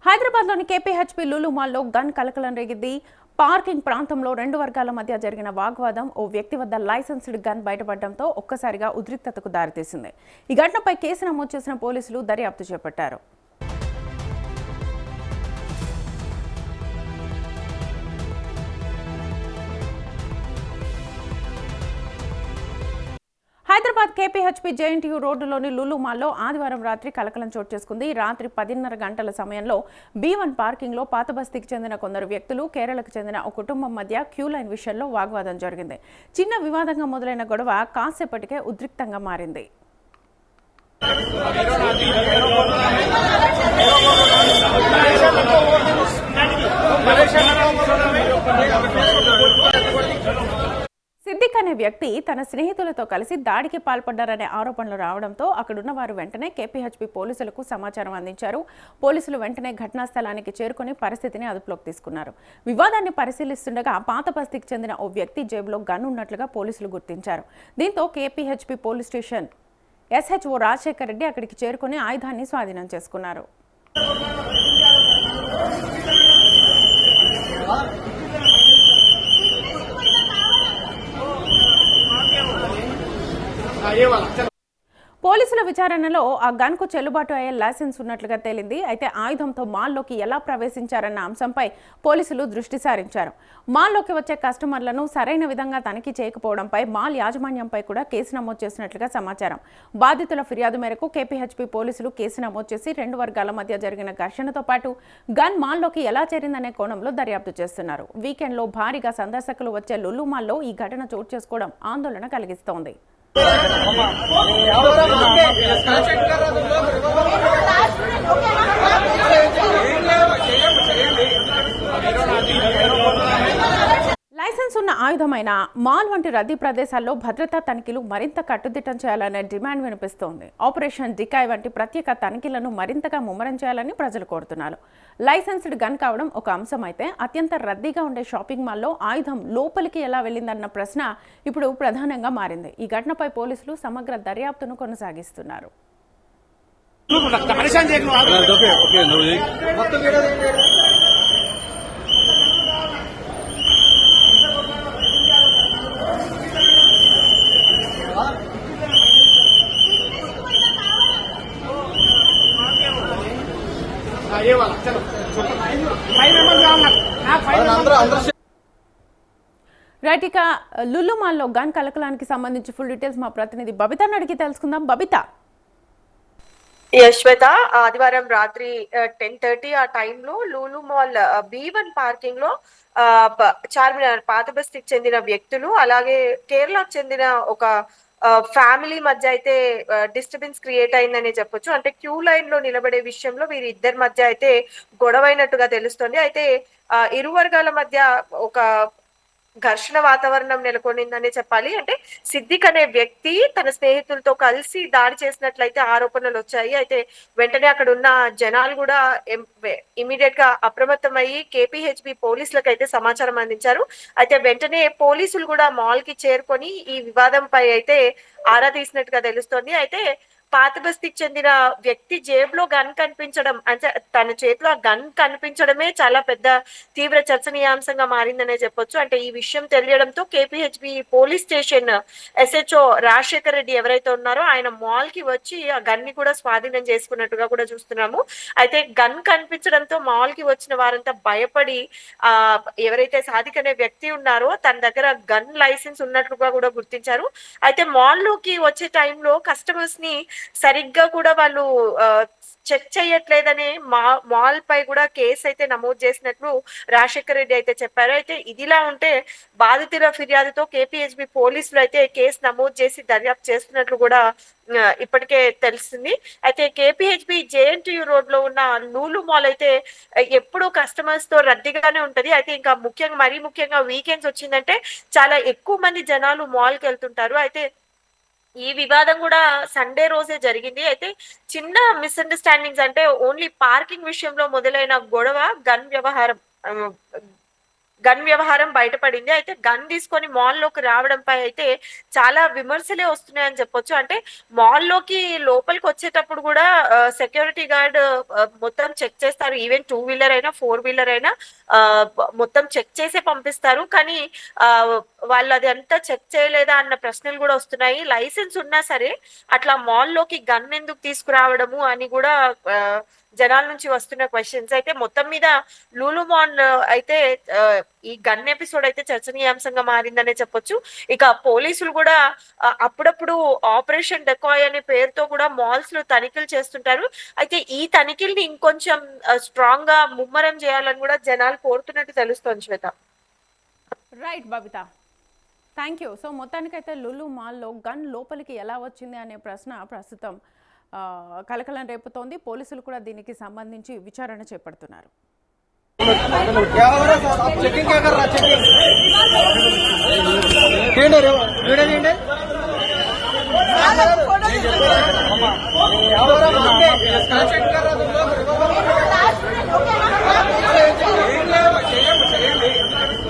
హైదరాబాద్లోని కేపీహెచ్పీ లులు మాల్లో గన్ కలకలం రేగింది. పార్కింగ్ ప్రాంతంలో రెండు వర్గాల మధ్య జరిగిన వాగ్వాదం ఓ వ్యక్తి వద్ద లైసెన్స్డ్ గన్ బయటపడడంతో ఒక్కసారిగా ఉద్రిక్తతకు దారితీసింది. ఈ ఘటనపై కేసు నమోదు చేసిన పోలీసులు దర్యాప్తు చేపట్టారు. హైదరాబాద్ కేపీహెచ్పీ జేఎన్టీయూ రోడ్డులోని లులు మాల్లో ఆదివారం రాత్రి కలకలం చోటు చేసుకుంది. రాత్రి 10:30 గంటల సమయంలో B1 పార్కింగ్లో పాత బస్తీకి చెందిన కొందరు వ్యక్తులు, కేరళకు చెందిన ఓ కుటుంబం మధ్య క్యూ లైన్ విషయంలో వాగ్వాదం జరిగింది. చిన్న వివాదంగా మొదలైన గొడవ కాసేపటికే ఉద్రిక్తంగా మారింది. సిద్దిక్ అనే వ్యక్తి తన స్నేహితులతో కలిసి దాడికి పాల్పడ్డారనే ఆరోపణలు రావడంతో అక్కడున్న వారు వెంటనే కేపీహెచ్పీ పోలీసులకు సమాచారం అందించారు. పోలీసులు వెంటనే ఘటనా స్థలానికి చేరుకుని పరిస్థితిని అదుపులోకి తీసుకున్నారు. వివాదాన్ని పరిశీలిస్తుండగా పాత బస్తీకి చెందిన ఓ వ్యక్తి జేబులో గన్ ఉన్నట్లుగా పోలీసులు గుర్తించారు. దీంతో KPHP police station SHO Rajasekhar Reddy అక్కడికి చేరుకుని ఆయుధాన్ని స్వాధీనం చేసుకున్నారు. పోలీసుల విచారణలో ఆ గన్కు చెల్లుబాటు అయ్యే లైసెన్స్ ఉన్నట్లుగా తేలింది. అయితే ఆయుధంతో మాల్లోకి ఎలా ప్రవేశించారన్న అంశంపై పోలీసులు దృష్టి సారించారు. మాల్లోకి వచ్చే కస్టమర్లను సరైన విధంగా తనిఖీ చేయకపోవడంపై మాల్ యాజమాన్యంపై కూడా కేసు నమోదు చేసినట్లుగా సమాచారం. బాధితుల ఫిర్యాదు మేరకు కేపీహెచ్పీ పోలీసులు కేసు నమోదు చేసి రెండు వర్గాల మధ్య జరిగిన ఘర్షణతో పాటు గన్ మాల్లోకి ఎలా చేరిందనే కోణంలో దర్యాప్తు చేస్తున్నారు. వీకెండ్లో భారీగా సందర్శకులు వచ్చే లులు మాల్లో ఈ ఘటన చోటు చేసుకోవడం ఆందోళన కలిగిస్తోంది. లైసెన్స్ ఉన్న ఆయుధమైన మాల్ వంటి రద్దీ ప్రదేశాల్లో భద్రతా తనిఖీలు మరింత కట్టుదిట్టం చేయాలనే డిమాండ్ వినిపిస్తోంది. ఆపరేషన్ డికాయ్ వంటి ప్రత్యేక తనిఖీలను మరింతగా ముమ్మరం చేయాలని ప్రజలు కోరుతున్నారు. లైసెన్స్డ్ గన్ కావడం ఒక అంశం అయితే అత్యంత రద్దీగా ఉండే షాపింగ్ మాల్లో ఆయుధం లోపలికి ఎలా వెళ్ళిందన్న ప్రశ్న ఇప్పుడు ప్రధానంగా మారింది. ఈ ఘటనపై పోలీసులు సమగ్ర దర్యాప్తును కొనసాగిస్తున్నారు. రైట్, ఇక లులు మాల్లో గన్ కలకలానికి సంబంధించి ఫుల్ డీటెయిల్స్ మా ప్రతినిధి బబితాను అడిగి తెలుసుకుందాం. బబితా. యశ్వేత, ఆదివారం రాత్రి 10:30 ఆ టైంలో లూలు మాల్ B1 పార్కింగ్ లో చార్మినార్ పాత బస్తీకి చెందిన వ్యక్తులు, అలాగే కేరళకు చెందిన ఒక ఫ్యామిలీ మధ్య అయితే డిస్టర్బెన్స్ క్రియేట్ అయిందని చెప్పొచ్చు. అంటే క్యూ లైన్ లో నిలబడే విషయంలో వీరి ఇద్దరి మధ్య అయితే గొడవైనట్టుగా తెలుస్తుంది. అయితే ఇరు వర్గాల మధ్య ఒక ఘర్షణ వాతావరణం నెలకొనిందనే చెప్పాలి. అంటే సిద్దిక్ అనే వ్యక్తి తన స్నేహితులతో కలిసి దాడి చేసినట్లయితే ఆరోపణలు వచ్చాయి. అయితే వెంటనే అక్కడ ఉన్న జనాలు కూడా ఇమీడియట్ గా అప్రమత్తమయ్యి కేపీహెచ్బి పోలీసులకు అయితే సమాచారం అందించారు. అయితే వెంటనే పోలీసులు కూడా మాల్ కి చేరుకొని ఈ వివాదంపై అయితే ఆరా తీసినట్టుగా తెలుస్తోంది. అయితే పాత బస్తీకి చెందిన వ్యక్తి జేబులో గన్ కనిపించడం, అంటే తన చేతిలో ఆ గన్ కనిపించడమే చాలా పెద్ద తీవ్ర చర్చనీయాంశంగా మారిందనే చెప్పొచ్చు. అంటే ఈ విషయం తెలియడంతో KPHB police station SHO Rajasekhar Reddy ఎవరైతే ఉన్నారో ఆయన మాల్ కి వచ్చి ఆ గన్ ని కూడా స్వాధీనం చేసుకున్నట్టుగా కూడా చూస్తున్నాము. అయితే గన్ కనిపించడంతో మాల్ కి వచ్చిన వారంతా భయపడి ఎవరైతే సాదిక్ అనే వ్యక్తి ఉన్నారో తన దగ్గర గన్ లైసెన్స్ ఉన్నట్లుగా కూడా గుర్తించారు. అయితే మాల్ లోకి వచ్చే టైంలో కస్టమర్స్ ని సరిగ్గా కూడా వాళ్ళు చెక్ చేయట్లేదని మాల్ పై కూడా కేసు అయితే నమోదు చేసినట్లు రాజశేఖర్ రెడ్డి అయితే చెప్పారు. అయితే ఇదిలా ఉంటే బాధితుల ఫిర్యాదుతో కేపీహెచ్బి పోలీసులు అయితే కేసు నమోదు చేసి దర్యాప్తు చేస్తున్నట్లు కూడా ఇప్పటికే తెలిసింది. అయితే కేపీహెచ్బి జేఎన్టీయూ రోడ్ లో ఉన్న లూలు మాల్ అయితే ఎప్పుడూ కస్టమర్స్ తో రద్దీగానే ఉంటది. అయితే ఇంకా మరీ ముఖ్యంగా వీకెండ్స్ వచ్చిందంటే చాలా ఎక్కువ మంది జనాలు మాల్ కి వెళ్తుంటారు. అయితే ఈ వివాదం కూడా సండే రోజే జరిగింది. అయితే చిన్న మిస్అండర్స్టాండింగ్స్, అంటే ఓన్లీ పార్కింగ్ విషయంలో మొదలైన గొడవ గన్ వ్యవహారం గన్ వ్యవహారం బయటపడింది. అయితే గన్ తీసుకొని మాల్‌లోకి రావడంపై అయితే చాలా విమర్శలే వస్తున్నాయని చెప్పొచ్చు. అంటే మాల్‌లోకి లోపలికొచ్చేటప్పుడు గూడా సెక్యూరిటీ గార్డ్ మొత్తం చెక్ చేస్తారు. ఈవెన్ 2 వీలర్ అయినా, 4 వీలర్ అయినా మొత్తం చెక్ చేసే పంపిస్తారు. కానీ ఆహ్, వాళ్ళు అదంతా చెక్ చేయలేదా అన్న ప్రశ్నలు గూడా వస్తున్నాయి. లైసెన్స్ ఉన్నా సరే అట్లా మాల్‌లోకి గన్ ఎందుకు తీసుకురావడము అని గూడా ఆహ్, జనాల నుంచి వస్తున్న క్వెషన్స్. అయితే మొత్తం మీద లూలు మాల్ అయితే ఈ గన్ ఎపిసోడ్ అయితే చర్చనీయాంశంగా మారిందనే చెప్పొచ్చు. ఇక పోలీసులు కూడా అప్పుడప్పుడు ఆపరేషన్ డెకాయ్ అనే పేరుతో కూడా మాల్స్ లో తనిఖీలు చేస్తుంటారు. అయితే ఈ తనిఖీల్ని ఇంకొంచెం స్ట్రాంగ్ గా ముమ్మరం చేయాలని కూడా జనాలు కోరుతున్నట్టు తెలుస్తోంది Swetha. Right Babitha, thank you. So మొత్తానికైతే లులు మాల్లో గన్ లోపలికి ఎలా వచ్చింది అనే ప్రశ్న ప్రస్తుతం కలకలం రేపుతోంది. పోలీసులు కూడా దీనికి సంబంధించి విచారణ చేపడుతున్నారు. चेकिंग